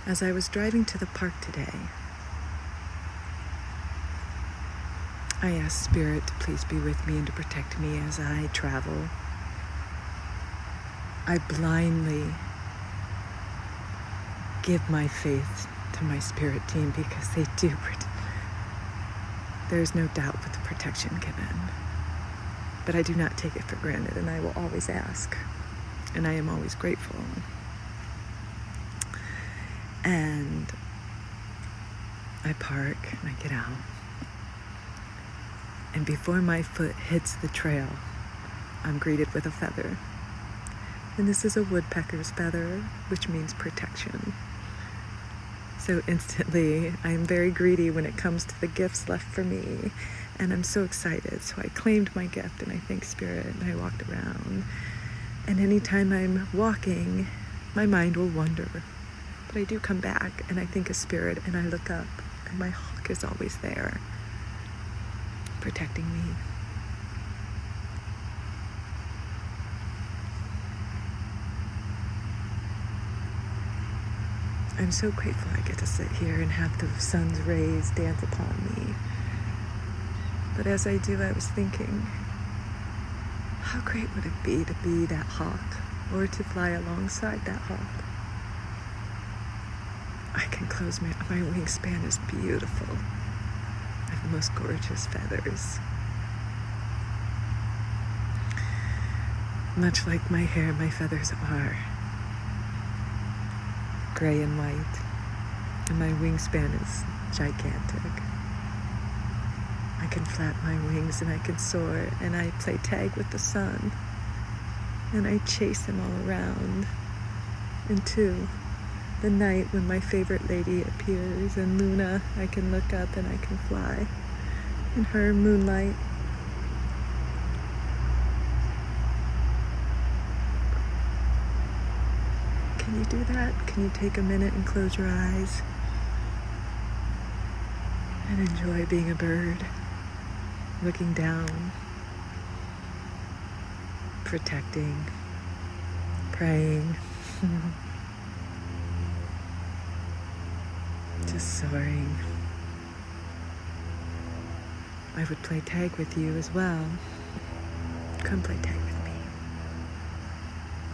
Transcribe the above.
As I was driving to the park today, I asked Spirit to please be with me and to protect me as I travel. I blindly give my faith to my spirit team because they do. There's no doubt with the protection given. But I do not take it for granted, and I will always ask. And I am always grateful. And I park and I get out. And before my foot hits the trail, I'm greeted with a feather. And this is a woodpecker's feather, which means protection. So instantly, I am very greedy when it comes to the gifts left for me. And I'm so excited. So I claimed my gift and I thanked Spirit and I walked around. And anytime I'm walking, my mind will wander. But I do come back and I think of Spirit and I look up and my hawk is always there, protecting me. I'm so grateful I get to sit here and have the sun's rays dance upon me. But as I do, I was thinking, how great would it be to be that hawk or to fly alongside that hawk? I can close my wingspan is beautiful. I have the most gorgeous feathers. Much like my hair, my feathers are gray and white, and my wingspan is gigantic. I can flap my wings and I can soar, and I play tag with the sun, and I chase him all around into the night when my favorite lady appears, and Luna, I can look up and I can fly in her moonlight. Can you do that? Can you take a minute and close your eyes and enjoy being a bird, looking down, protecting, praying, just soaring. I would play tag with you as well. Come play tag with me.